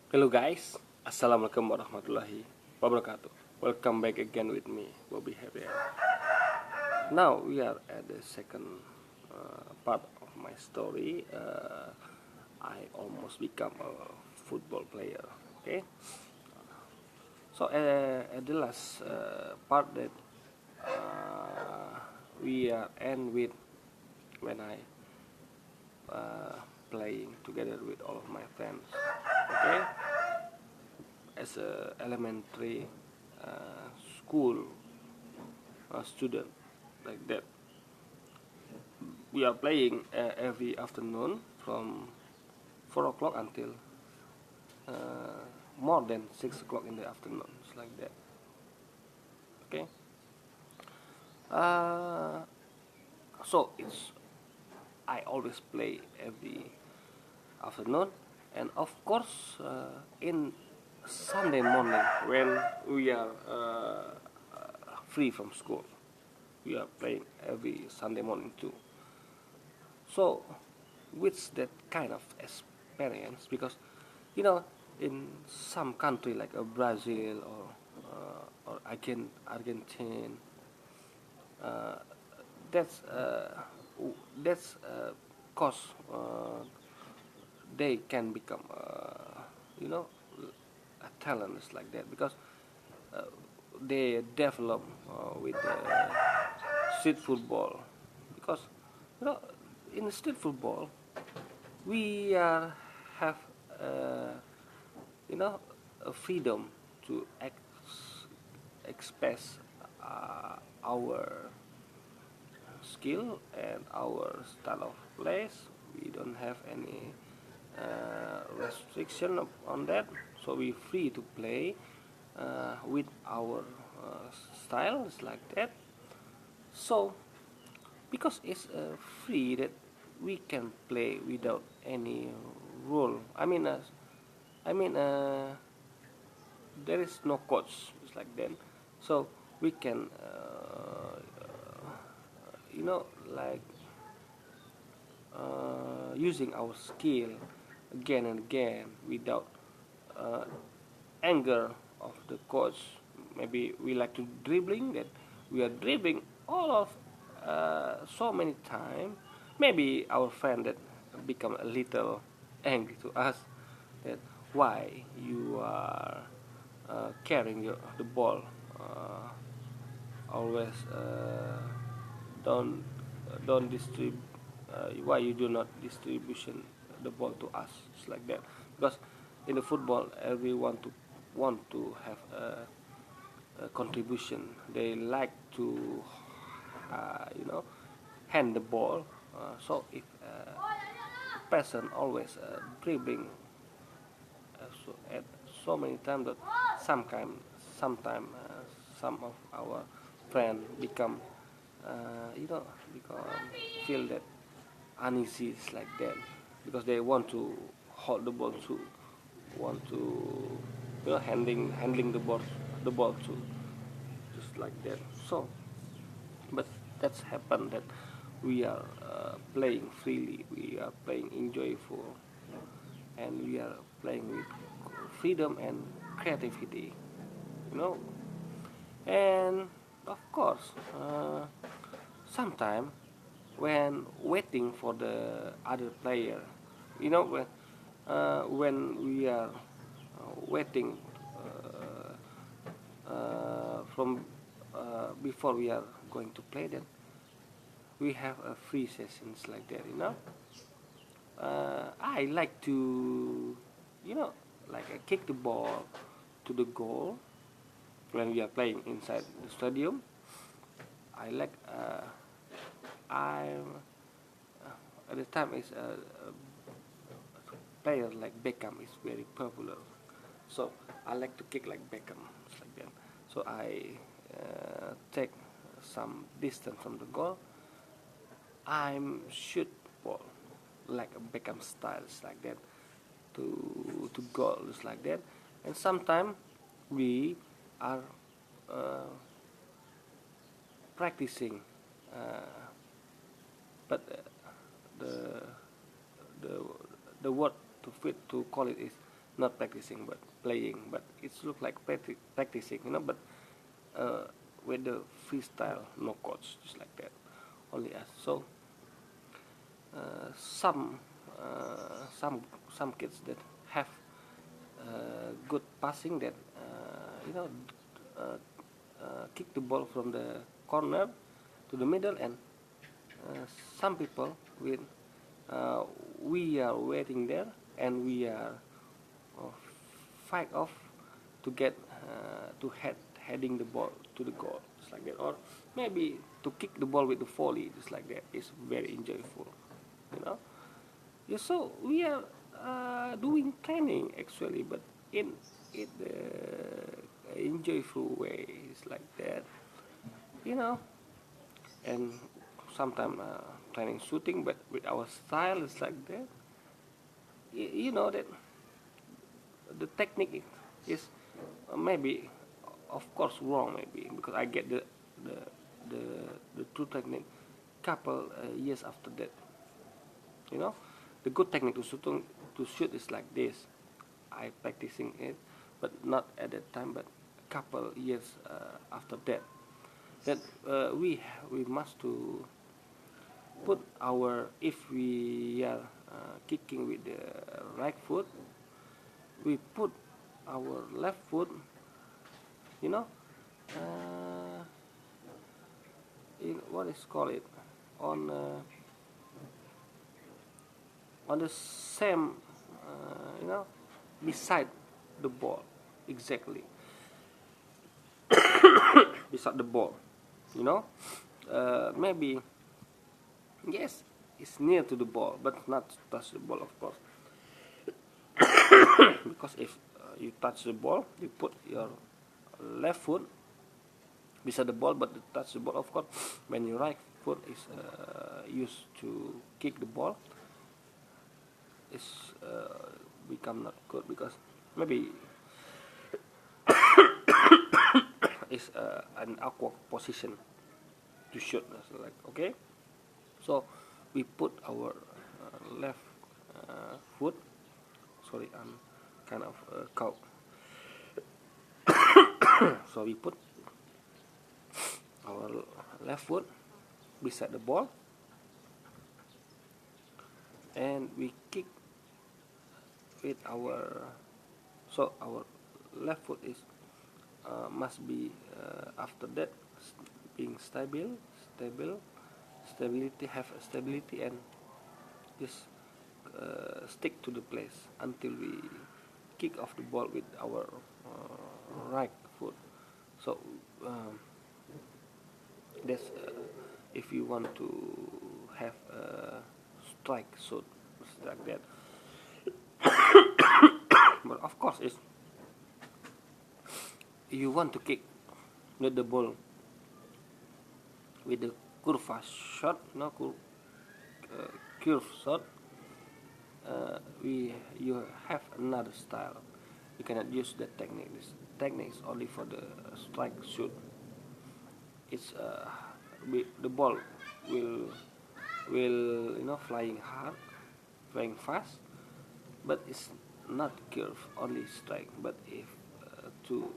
Hello guys, Assalamualaikum warahmatullahi wabarakatuh. Welcome back again with me, Bobby Javier. Now we are at the second part of my story. I almost become a football player. Okay, so at the last part that we are end with when I playing together with all of my friends. Okay, as a elementary school student like that. We are playing every afternoon from 4 o'clock until uh, more than 6 o'clock in the afternoon. It's like that. Okay. Uh, so it's I always play every afternoon, and of course in Sunday morning when we are free from school, we are playing every Sunday morning too. So, with that kind of experience, because you know, in some country like Brazil or Argentine, uh, that's that's cause they can become you know talents like that because uh, they develop with street football because you know in street football we have uh, you know a freedom to express our skill and our style of plays. We don't have any restriction on that, so we free to play with our styles like that. So because it's free that we can play without any rule. I mean, there is no coach. It's like that. So we can, like using our skill again and again without uh, anger of the coach. Maybe we like to dribbling that we are dribbling all of so many times. Maybe our friend that become a little angry to us that why you are carrying the ball uh, always don't don't distribute why you do not distribution the ball to us. It's like that because in the football everyone to want to have a contribution. They like to hand the ball. So if person always dribbling so at so many times that sometime some of our friend become become feel that uneasy like that because they want to hold the ball too, want to handling the ball too, just like that. So, but that's happened that we are playing freely, we are playing enjoyful, and we are playing with freedom and creativity, you know. And of course, sometime when waiting for the other player, when we are waiting from before we are going to play, then we have a free sessions like that, I like to, you know, like I kick the ball to the goal when we are playing inside the stadium. I like I at the time is a player like Beckham is very popular, so I like to kick like Beckham, it's like that. So I take some distance from the goal. I'm shoot ball like a Beckham style, it's like that, to goals like that. And sometimes we are uh, practicing, uh, but the the the word to fit to call it is not practicing but playing, but it's look like practicing, but with the freestyle, no coach, just like that, only us. So uh, some uh, some some kids that have good passing, that uh, kick the ball from the corner to the middle, and uh, some people with uh, we are waiting there, and we are uh, fight off to get to heading the ball to the goal, just like that, or maybe to kick the ball with the volley, just like that. It's very enjoyable, you know. Yeah, so we are doing training actually, but in the enjoyable way, it's like that, you know. And sometimes training shooting, but with our style, it's like that. You know that the technique is maybe, of course, wrong, maybe, because I get the the, the true technique couple years after that, you know. The good technique to shoot is like this. I practicing it, but not at that time, but a couple years after that, that we must to put our, if we are kicking with the right foot, we put our left foot, you know, uh, what is called it, on on the same, beside the ball, exactly beside the ball, you know. Maybe, yes, it's near to the ball, but not touch the ball, of course. Because if you touch the ball, you put your left foot beside the ball, but you touch the ball, of course. When your right foot is used to kick the ball, it's become not good, because maybe it's an awkward position to shoot. So like, okay, so we put our left foot. Sorry, I'm kind of cow. So we put our left foot beside the ball, and we kick with our, so our left foot is must be after that being stability, have a stability, and just stick to the place until we kick off the ball with our right foot. So that's if you want to have a strike shot, like that. But of course, it's, you want to kick with the ball with the curva shot, no curve shot. You have another style. You cannot use that technique. This technique is only for the strike shoot. It's the ball will flying hard, flying fast, but it's not curve, only strike. But if to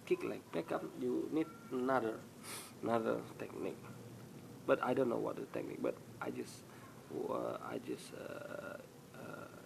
kick like backup, you need another technique. But I don't know what the technique. But I just I just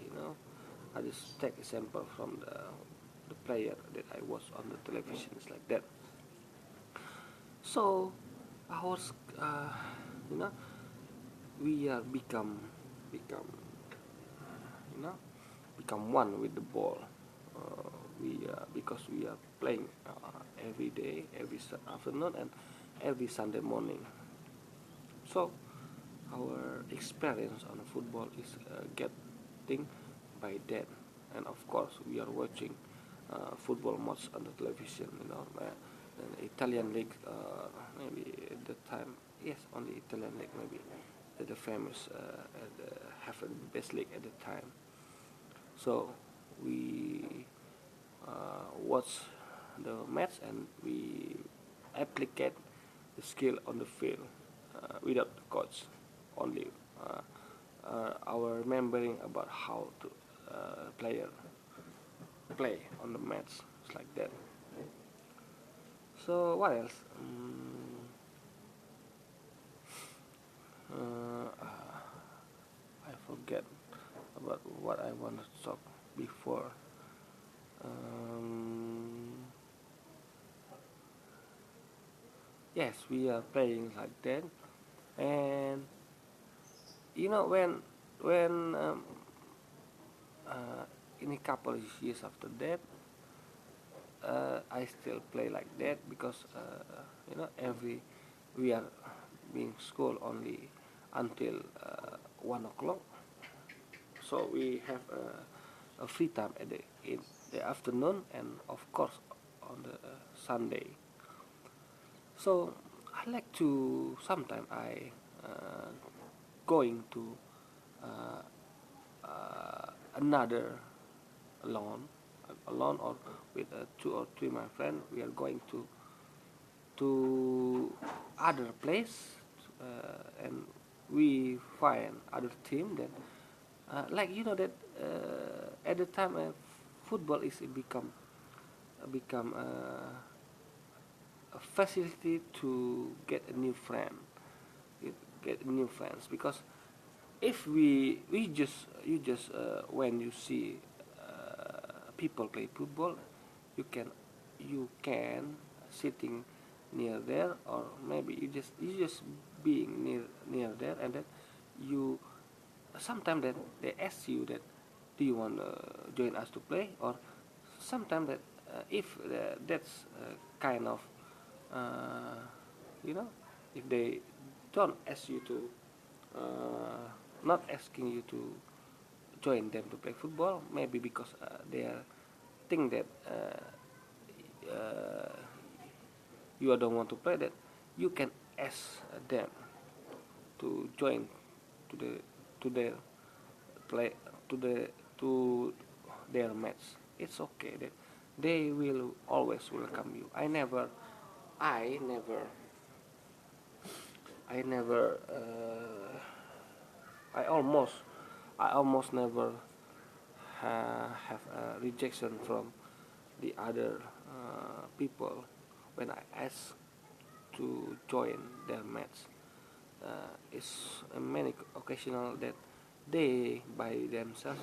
you know I just take a sample from the player that I watch on the television. It's like that. So our you know we are become you know become one with the ball. We Because we are playing every day, every afternoon, and every Sunday morning. So our experience on football is getting by that, and of course we are watching football match on the television. The Italian league, maybe at the time, yes, only Italian league maybe, the famous have the best league at the time. So we watch the match, and we applicate the skill on the field without the coach, only our remembering about how to player play on the mats. It's like that. So what else? I forget about what I want to talk before. Um, yes, we are playing like that, and when uh, in a couple of years after that, I still play like that because every we are being school only until 1 o'clock, so we have a free time in the afternoon and of course on the Sunday. So I like to sometimes I going to uh, another alone alone or with two or three my friend. We are going to other place, and we find other team that like that at the time football is become a facility to get a new friend, get new friends, because if we just you just when you see people play football, you can sitting near there, or maybe you just being near there, and then you sometimes that they ask you that, do you want to join us to play, or sometimes that if that's kind of uh, you know if they don't ask you to not asking you to join them to play football, maybe because they are think that you don't want to play, that you can ask them to join to the to their play to the to their match. It's okay that they will always welcome you. I never I never I almost I almost never have a rejection from the other people when I ask to join their match. It's many occasional that they by themselves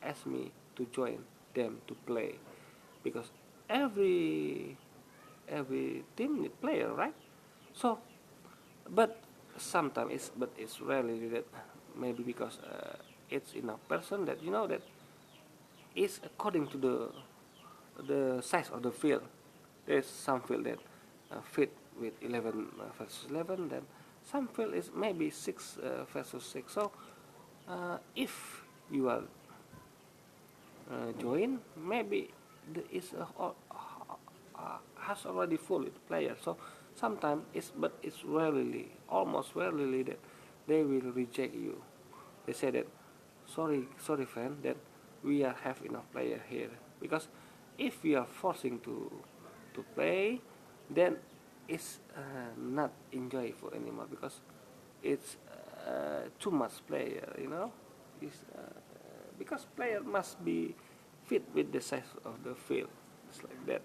ask me to join them to play, because every every team need player, right? So but sometimes it's rarely that, maybe because it's enough person that that is according to the size of the field. There's some field that fit with 11 versus 11, then some field is maybe 6 versus 6. So if you are join, maybe the is has already full with players. So sometimes it's rarely, almost rarely, that they will reject you. They say that, sorry friend, that we are have enough player here, because if we are forcing to play, then it's not enjoyable anymore, because it's too much player, it's, because player must be fit with the size of the field. It's like that.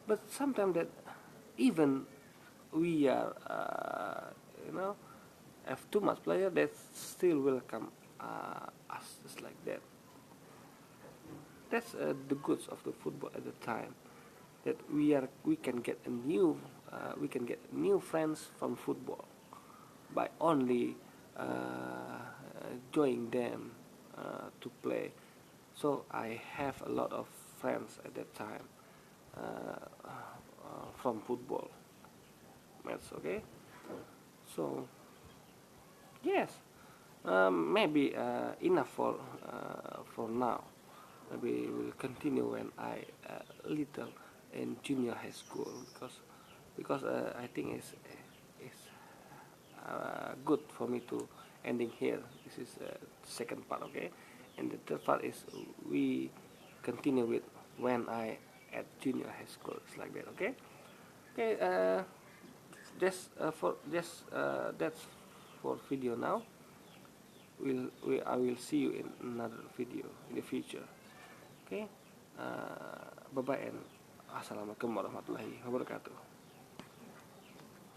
But sometimes that even we are have too much player, that still will come us, just like that. That's the goods of the football at the time, that we can get new friends from football by only joining them to play. So I have a lot of friends at that time from football match. Okay, so yes, maybe enough for now. Maybe we'll continue when I little in junior high school, because I think it's good for me to ending here. This is second part, okay, and the third part is we continue with when I at junior high school. It's like that, okay. Okay, just that's for video now. I will see you in another video in the future. Okay. Bye bye and assalamualaikum warahmatullahi wabarakatuh.